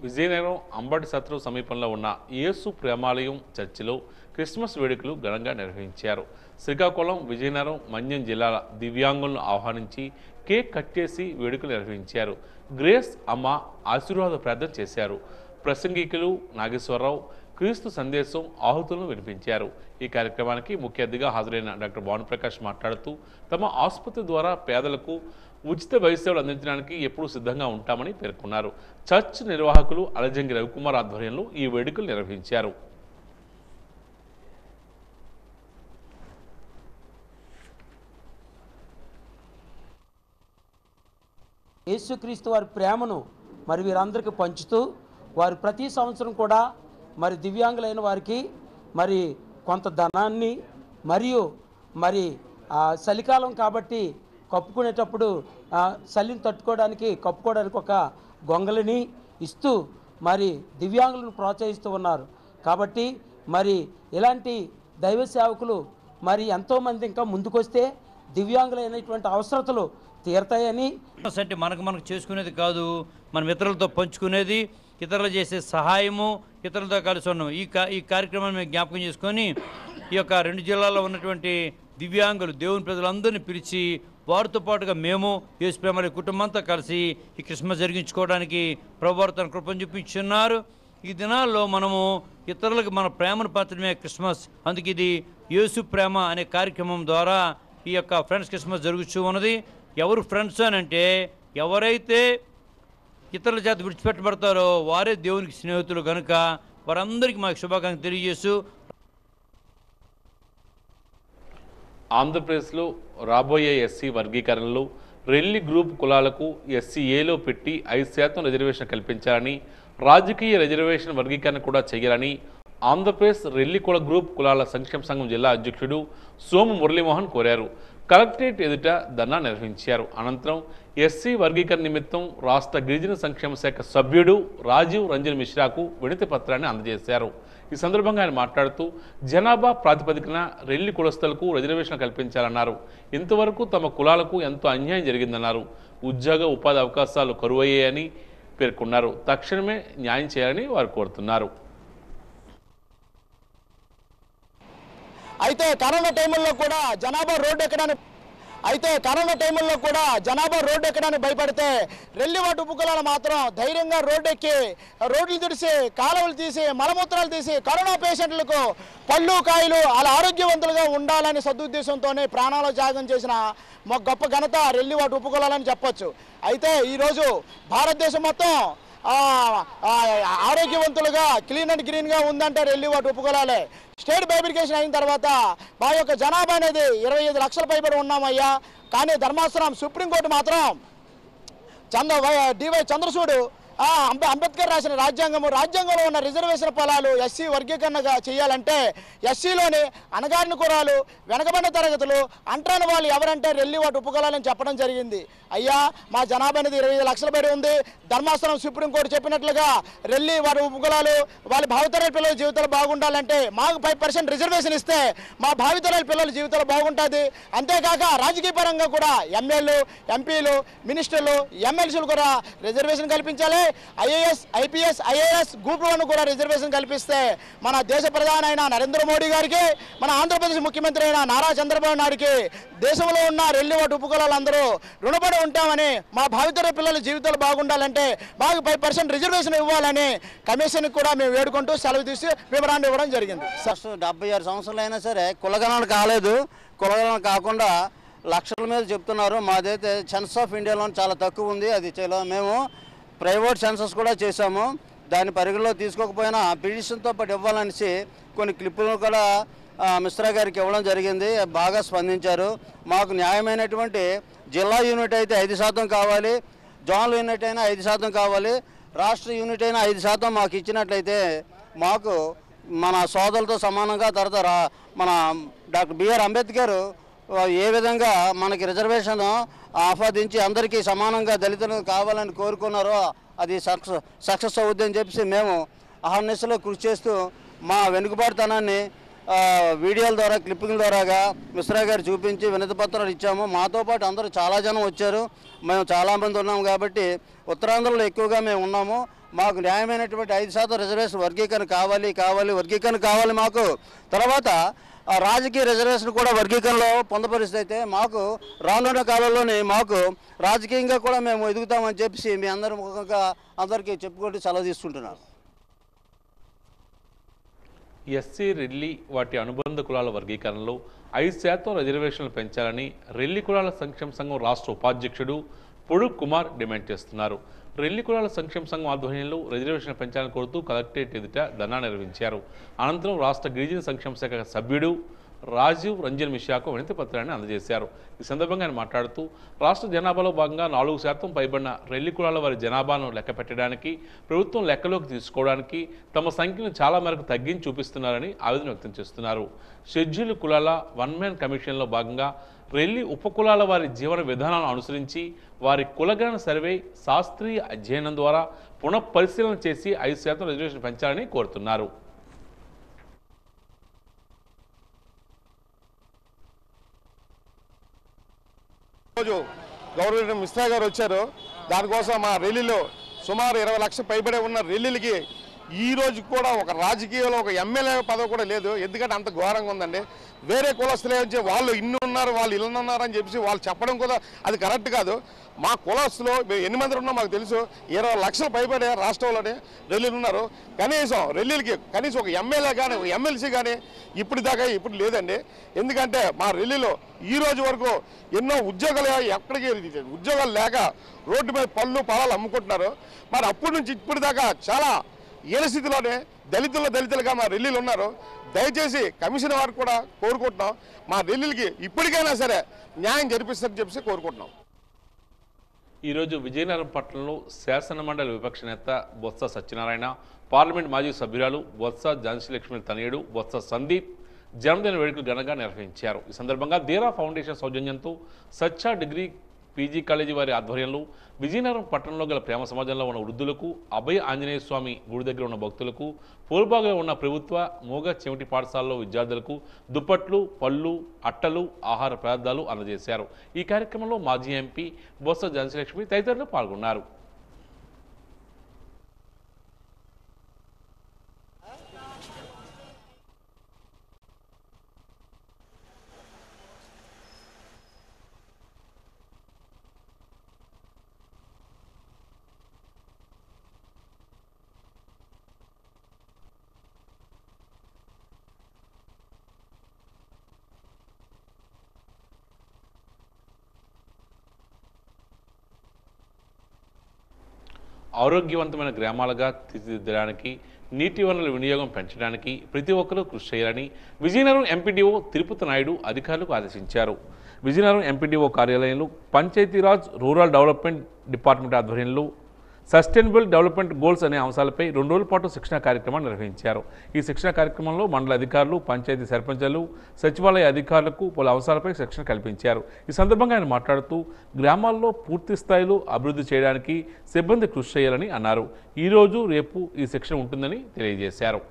విజయనగరం అంబటి సత్రం సమీపంలో ఉన్న యేసు ప్రేమాలయం చర్చిలో క్రిస్మస్ వేడుకలు ఘనంగా నిర్వహించారు. శ్రీకాకుళం, విజయనగరం, మన్యం జిల్లాల దివ్యాంగులను ఆహ్వానించి కేక్ కట్ చేసి వేడుకలు నిర్వహించారు. గ్రేస్ అమ్మ ఆశీర్వాద ప్రార్థన చేశారు. ప్రసంగికులు నాగేశ్వరరావు క్రీస్తు సందేశం ఆహుతులను వినిపించారు. ఈ కార్యక్రమానికి ముఖ్య అతిథిగా హాజరైన డాక్టర్ భానుప్రకాష్ మాట్లాడుతూ తమ ఆసుపత్రి ద్వారా పేదలకు ఉచిత వైద్య సేవలు అందించడానికి ఎప్పుడూ సిద్ధంగా ఉంటామని పేర్కొన్నారు. చర్చ్ నిర్వాహకులు అలజంగి రవికుమార్ ఆధ్వర్యంలో ఈ వేడుకలు నిర్వహించారు. యేసుక్రీస్తు వారి ప్రేమను మరి వీరందరికీ పంచుతూ వారు ప్రతి సంవత్సరం కూడా మరి దివ్యాంగులైన వారికి మరి కొంత ధనాన్ని మరియు మరి చలికాలం కాబట్టి కప్పుకునేటప్పుడు చలిని తట్టుకోవడానికి కప్పుకోవడానికి ఒక గొంగలిని ఇస్తూ మరి దివ్యాంగులను ప్రోత్సహిస్తూ ఉన్నారు. కాబట్టి మరి ఇలాంటి దైవ సేవకులు మరి ఎంతోమంది ఇంకా ముందుకొస్తే దివ్యాంగులైనటువంటి అవసరతలు తీరతాయని. అంటే మనకు చేసుకునేది కాదు, మన మిత్రులతో పంచుకునేది, ఇతరులు చేసే సహాయము, ఇతరులతో కలిసి ఉన్నాం. ఈ కార్యక్రమాన్ని మేము జ్ఞాపకం చేసుకొని ఈ యొక్క 2 జిల్లాల్లో ఉన్నటువంటి దివ్యాంగులు దేవుని ప్రజలందరినీ పిలిచి వారితో పాటుగా మేము యేసుప్రేమ కుటుంబంతో కలిసి ఈ క్రిస్మస్ జరిగించుకోవడానికి ప్రభువారు తన కృపను చూపించున్నారు. ఈ దినాల్లో మనము ఇతరులకు మన ప్రేమను పంచడమే క్రిస్మస్. అందుకే ఇది యేసు ప్రేమ అనే కార్యక్రమం ద్వారా ఈ యొక్క ఫ్రెండ్స్ క్రిస్మస్ జరుగుతూ ఉన్నది. ఎవరు ఫ్రెండ్స్ అని అంటే ఎవరైతే ఇతరుల చేత విడిచిపెట్టబడతారో వారే దేవునికి స్నేహితులు కనుక వారందరికీ మాకు శుభాకాంక్షలు తెలియజేస్తూ ఆంధ్రప్రదేశ్లో రాబోయే ఎస్సీ వర్గీకరణలో రెల్లి గ్రూప్ కులాలకు ఎస్సీఏలో పెట్టి 5% రిజర్వేషన్ కల్పించాలని, రాజకీయ రిజర్వేషన్ వర్గీకరణ కూడా చేయాలని ఆంధ్రప్రదేశ్ రెల్లి కుల గ్రూప్ కులాల సంక్షేమ సంఘం జిల్లా అధ్యక్షుడు సోము మురళీమోహన్ కోరారు. కలెక్టరేట్ ఎదుట ధర్నా నిర్వహించారు. అనంతరం ఎస్సీ వర్గీకరణ నిమిత్తం రాష్ట్ర గిరిజన సంక్షేమ శాఖ సభ్యుడు రాజీవ్ రంజన్ మిశ్రాకు వినతి పత్రాన్ని అందజేశారు. ఈ సందర్భంగా ఆయన మాట్లాడుతూ జనాభా ప్రాతిపదికన రెల్లి కులస్తులకు రిజర్వేషన్ కల్పించాలన్నారు. ఇంతవరకు తమ కులాలకు ఎంతో అన్యాయం జరిగిందన్నారు. ఉద్యోగ ఉపాధి అవకాశాలు కరువయ్యాయని పేర్కొన్నారు. తక్షణమే న్యాయం చేయాలని వారు కోరుతున్నారు. అయితే కరోనా టైంలో కూడా జనాభా రోడ్డు ఎక్కడానికి భయపడితే రెల్లివాటు ఉపకులాలు మాత్రం ధైర్యంగా రోడ్డెక్కి రోడ్లు తీసి కాలువలు తీసి మలమూత్రాలు తీసి కరోనా పేషెంట్లకు పళ్ళు కాయలు అలా ఆరోగ్యవంతులుగా ఉండాలని సదుద్దేశంతోనే ప్రాణాలు త్యాగం చేసిన గొప్ప ఘనత రెల్లివాటు ఉపకులాలని చెప్పొచ్చు. అయితే ఈరోజు భారతదేశం మొత్తం ఆరోగ్యవంతులుగా క్లీన్ అండ్ గ్రీన్గా ఉందంటే రెల్లివాటు ఉపకులాలే. స్టేట్ బైఫర్కేషన్ అయిన తర్వాత మా యొక్క జనాభా అనేది 25 లక్షల పైబడి ఉన్నామయ్యా. కానీ ధర్మాసనం సుప్రీంకోర్టు మాత్రం డివై చంద్రచూడ్ అంబేద్కర్ రాసిన రాజ్యాంగంలో ఉన్న రిజర్వేషన్ ఫలాలు ఎస్సీ వర్గీకరణగా చేయాలంటే ఎస్సీలోని అణగారిన కులాలు, వెనకబడిన తరగతులు, అంటరాని వాళ్ళు ఎవరంటే రెల్లివాటు ఉపకులాలని చెప్పడం జరిగింది. అయ్యా మా జనాభా అనేది 25 లక్షల పైన ఉంది. ధర్మాసనం సుప్రీంకోర్టు చెప్పినట్లుగా రెల్లివాటు ఉపకులాలు వాళ్ళ భావితరాల పిల్లల జీవితాలు బాగుండాలంటే మాకు 5% రిజర్వేషన్ ఇస్తే మా భావితరాల పిల్లల జీవితాలు బాగుంటుంది. అంతేకాక రాజకీయ పరంగా కూడా ఎమ్మెల్యేలు, ఎంపీలు, మినిస్టర్లు, ఎమ్మెల్సీలు కూడా రిజర్వేషన్ కల్పించాలి. ఐఏఎస్, ఐపీఎస్, ఐఏఎస్ గ్రూప్ 1 కూడా రిజర్వేషన్ కల్పిస్తే మన దేశ ప్రధాని అయిన నరేంద్ర మోడీ గారికి, మన ఆంధ్రప్రదేశ్ ముఖ్యమంత్రి అయిన నారా చంద్రబాబు నాయుడికి దేశంలో ఉన్న రెల్లివాటు ఉపకులాలందరూ రుణపడి ఉంటామని, మా భావితర పిల్లల జీవితాలు బాగుండాలంటే మాకు 5% రిజర్వేషన్ ఇవ్వాలని కమిషన్ కూడా మేము వేడుకుంటూ సెలవు తీసి వివరాన్ని ఇవ్వడం జరిగింది. 76 సంవత్సరాలు అయినా సరే కులగణన కాలేదు. కులగణన కాకుండా లక్షల మీద చెప్తున్నారు. మాదైతే సెన్సస్ ఆఫ్ ఇండియాలో చాలా తక్కువ ఉంది. అది మేము ప్రైవేట్ సెన్సస్ కూడా చేశాము. దాన్ని పరిగణలో తీసుకోకపోయినా పిటిషన్తో పాటు ఇవ్వాలనేసి కొన్ని క్లిప్పులు కూడా మిశ్రా గారికి ఇవ్వడం జరిగింది. బాగా స్పందించారు. మాకు న్యాయమైనటువంటి జిల్లా యూనిట్ అయితే 5% కావాలి, జోనల్ యూనిట్ అయినా 5% కావాలి, రాష్ట్ర యూనిట్ అయినా 5% మాకు ఇచ్చినట్లయితే మాకు మన సోదరులతో సమానంగా తర్వాత మన డాక్టర్ బిఆర్ అంబేద్కర్ ఏ విధంగా మనకి రిజర్వేషన్ ఆపాదించి అందరికీ సమానంగా దళితులకు కావాలని కోరుకున్నారో అది సక్సెస్ అవుద్దని చెప్పి మేము అహర్నిశలో కృషి చేస్తూ మా వెనుకబాటుతనాన్ని వీడియోల ద్వారా, క్లిప్పింగ్ ద్వారాగా మిశ్రా గారు చూపించి వినతి పత్రాలు ఇచ్చాము. మాతో పాటు అందరూ చాలా జనం వచ్చారు. మేము చాలామంది ఉన్నాము కాబట్టి ఉత్తరాంధ్రలో ఎక్కువగా మేము ఉన్నాము. మాకు న్యాయమైనటువంటి 5% రిజర్వేషన్ వర్గీకరణ కావాలి మాకు. తర్వాత రాజకీయ రిజర్వేషన్ కూడా వర్గీకరణలో పొందపరిస్తే అయితే మాకు రానున్న కాలంలోనే మాకు రాజకీయంగా కూడా మేము ఎదుగుతామని చెప్పి మీ అందరికీ చెప్పుకుంటూ సెలవు తీసుకుంటున్నాను. ఎస్సీ రెల్లి వాటి అనుబంధ కులాల వర్గీకరణలో 5% రిజర్వేషన్లు పెంచాలని రెల్లి కులాల సంక్షేమ సంఘం రాష్ట్ర ఉపాధ్యక్షుడు పొడు కుమార్ డిమాండ్ చేస్తున్నారు. రెల్లి కులాల సంక్షేమ సంఘం ఆధ్వర్యంలో రిజర్వేషన్ పెంచాలని కోరుతూ కలెక్టరేట్ ఎదుట ధర్నా నిర్వహించారు. అనంతరం రాష్ట్ర గిరిజన సంక్షేమ శాఖ సభ్యుడు రాజీవ్ రంజన్ మిశ్రాకు వినతి పత్రాన్ని అందజేశారు. ఈ సందర్భంగా ఆయన మాట్లాడుతూ రాష్ట్ర జనాభాలో భాగంగా 4% పైబడిన రెల్లి కులాల వారి జనాభాను లెక్క పెట్టడానికి ప్రభుత్వం లెక్కలోకి తీసుకోవడానికి తమ సంఖ్యను చాలా మేరకు తగ్గించి చూపిస్తున్నారని ఆవేదన వ్యక్తం చేస్తున్నారు. షెడ్యూల్ కులాల వన్ మ్యాన్ కమిషన్లో భాగంగా రెల్లి ఉపకులాల వారి జీవన విధానాలను అనుసరించి వారి కులగణన సర్వే శాస్త్రీయ అధ్యయనం ద్వారా పునఃపరిశీలన చేసి 5% రిజర్వేషన్ పెంచాలని కోరుతున్నారు. రోజు గవర్నర్ మిశ్రా గారు వచ్చారు. దానికోసం మా రెల్లీలో సుమారు 20 లక్షల పైబడే ఉన్న రెల్లీలకి ఈ రోజు కూడా ఒక రాజకీయంలో ఒక ఎమ్మెల్యే పదవి కూడా లేదు. ఎందుకంటే అంత ఘోరంగా ఉందండి. వేరే కులస్తులే వచ్చి వాళ్ళు ఇన్ని ఉన్నారు, వాళ్ళు ఇల్లు ఉన్నారని చెప్పేసి వాళ్ళు చెప్పడం కూడా అది కరెక్ట్ కాదు. మా కులస్తులు ఎన్ని మంది ఉన్నా మాకు తెలుసు. 20 లక్షల పైబడే రాష్ట్రంలోనే రెల్లీలు ఉన్నారు. కనీసం రెల్లీలకి కనీసం ఒక ఎమ్మెల్యే కానీ ఒక ఎమ్మెల్సీ కానీ ఇప్పుడు లేదండి. ఎందుకంటే మా రెల్లీలో ఈ రోజు వరకు ఎన్నో ఉద్యోగాలు ఎక్కడికి ఉద్యోగాలు లేక రోడ్డు మీద పళ్ళు పొలాలు అమ్ముకుంటున్నారు. మరి అప్పటి నుంచి ఇప్పటిదాకా చాలా ఏల స్థితిలోనే దళితులుగా మా రెల్లీలు ఉన్నారు. దయచేసి కమిషన్ వారికి కూడా కోరుకుంటున్నాం, మా రెల్లీలకి ఇప్పటికైనా సరే న్యాయం జరిపిస్తారని చెప్పేసి కోరుకుంటున్నాం. ఈరోజు విజయనగరం పట్టణంలో శాసనమండలి విపక్ష నేత బొత్స సత్యనారాయణ, పార్లమెంట్ మాజీ సభ్యురాలు బొత్స ఝాన్సీ లక్ష్మి తనయుడు బొత్స సందీప్ జన్మదిన వేడుకలు ఘనంగా నిర్వహించారు. ఈ సందర్భంగా దేరా ఫౌండేషన్ సౌజన్యంతో సచ్చా డిగ్రీ పీజీ కాలేజీ వారి ఆధ్వర్యంలో విజయనగరం పట్టణంలో గల ప్రేమ సమాజంలో ఉన్న వృద్ధులకు, అభయ ఆంజనేయ స్వామి గుడి దగ్గర ఉన్న భక్తులకు, పూర్వభాగంలో ఉన్న ప్రభుత్వ మూగ చెవిటి పాఠశాలలో విద్యార్థులకు దుప్పట్లు, పళ్ళు, అట్టలు, ఆహార పదార్థాలు అందజేశారు. ఈ కార్యక్రమంలో మాజీ ఎంపీ బొత్స ఝాన్సీ లక్ష్మి తదితరులు పాల్గొన్నారు. ఆరోగ్యవంతమైన గ్రామాలుగా తీర్చిదిద్దడానికి నీటి వనరుల వినియోగం పెంచడానికి ప్రతి ఒక్కరూ కృషి చేయాలని విజయనగరం ఎంపీడీఓ తిరుపతి నాయుడు అధికారులకు ఆదేశించారు. విజయనగరం ఎంపీడీఓ కార్యాలయంలో పంచాయతీరాజ్ రూరల్ డెవలప్మెంట్ డిపార్ట్మెంట్ ఆధ్వర్యంలో సస్టైనబుల్ డెవలప్మెంట్ గోల్స్ అనే అంశాలపై 2 రోజుల పాటు శిక్షణ కార్యక్రమాన్ని నిర్వహించారు. ఈ శిక్షణ కార్యక్రమంలో మండల అధికారులు, పంచాయతీ సర్పంచులు, సచివాలయ అధికారులకు పలు అంశాలపై శిక్షణ కల్పించారు. ఈ సందర్భంగా ఆయన మాట్లాడుతూ గ్రామాల్లో పూర్తి స్థాయిలో అభివృద్ధి చేయడానికి సిబ్బంది కృషి చేయాలని అన్నారు. ఈరోజు రేపు ఈ శిక్షణ ఉంటుందని తెలియజేశారు.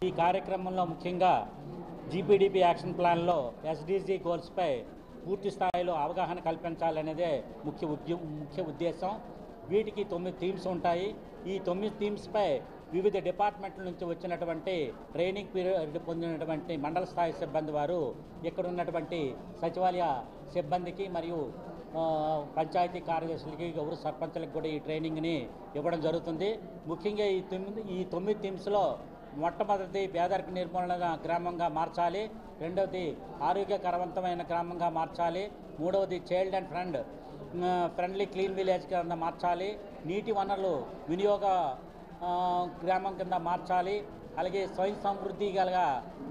ఈ కార్యక్రమంలో ముఖ్యంగా జీపీడీపీ యాక్షన్ ప్లాన్లో ఎస్డీజీ గోల్స్పై పూర్తి స్థాయిలో అవగాహన కల్పించాలనేదే ముఖ్య ఉద్దేశం. వీటికి 9 థీమ్స్ ఉంటాయి. ఈ 9 థీమ్స్పై వివిధ డిపార్ట్మెంట్ల నుంచి వచ్చినటువంటి ట్రైనింగ్ పీరియడ్ పొందినటువంటి మండల స్థాయి సిబ్బంది వారు ఇక్కడ ఉన్నటువంటి సచివాలయ సిబ్బందికి మరియు పంచాయతీ కార్యదర్శులకి, గౌరవ సర్పంచులకు కూడా ఈ ట్రైనింగ్ని ఇవ్వడం జరుగుతుంది. ముఖ్యంగా ఈ 9 థీమ్స్లో మొట్టమొదటిది పేదరిక నిర్మూలన గ్రామంగా మార్చాలి, రెండవది ఆరోగ్యకరవంతమైన గ్రామంగా మార్చాలి, మూడవది child and friendly clean village కింద మార్చాలి, నీటి వనరులు వినియోగ గ్రామం కింద మార్చాలి, అలాగే స్వయం సమృద్ధి గల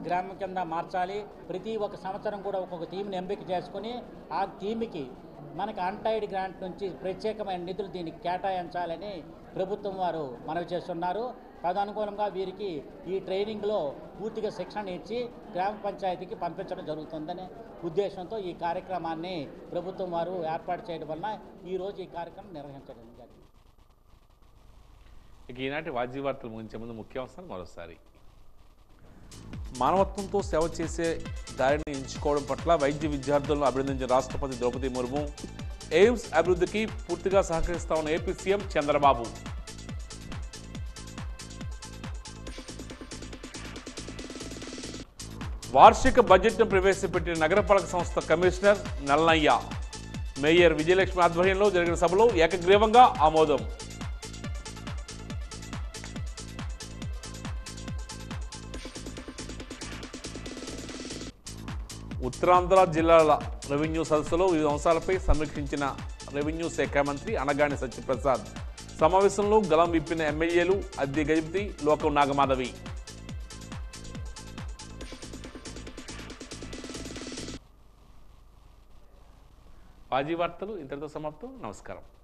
గ్రామం కింద మార్చాలి. ప్రతి ఒక్క సంవత్సరం కూడా ఒక్కొక్క థీమ్ని ఎంపిక చేసుకుని ఆ థీమ్కి మనకి అన్టైడ్ గ్రాంట్ నుంచి ప్రత్యేకమైన నిధులు దీనికి కేటాయించాలని ప్రభుత్వం వారు మనవి చేస్తున్నారు. తదనుగుణంగా వీరికి ఈ ట్రైనింగ్లో పూర్తిగా శిక్షణ ఇచ్చి గ్రామ పంచాయతీకి పంపించడం జరుగుతుందనే ఉద్దేశంతో ఈ కార్యక్రమాన్ని ప్రభుత్వం వారు ఏర్పాటు చేయడం వలన ఈరోజు ఈ కార్యక్రమం నిర్వహించడం జరిగింది. ఈనాటి వాజీ వార్తలు ముగించే ముందు ముఖ్యాంశాలు మరోసారి. మానవత్వంతో సేవ చేసే దారిని ఎంచుకోవడం పట్ల వైద్య విద్యార్థులను అభినందించిన రాష్ట్రపతి ద్రౌపది ముర్ము, ఎయిమ్స్ అభివృద్ధికి పూర్తిగా సహకరిస్తామన్న ఏపీ సీఎం చంద్రబాబు. వార్షిక బడ్జెట్ను ప్రవేశపెట్టిన నగరపాలక సంస్థ కమిషనర్ నల్లయ్య, మేయర్ విజయలక్ష్మి ఆధ్వర్యంలో జరిగిన సభలో ఏకగ్రీవంగా ఆమోదం. ఉత్తరాంధ్ర జిల్లాల రెవెన్యూ సదస్సులో వివిధ అంశాలపై సమీక్షించిన రెవెన్యూ శాఖ మంత్రి అనగాని సత్యప్రసాద్. సమావేశంలో గలం విప్పిన ఎమ్మెల్యేలు అద్దె గజపతి, లోకం నాగమాధవి. వాజీ వార్తలు ఇంతటితో సమాప్తం. నమస్కారం.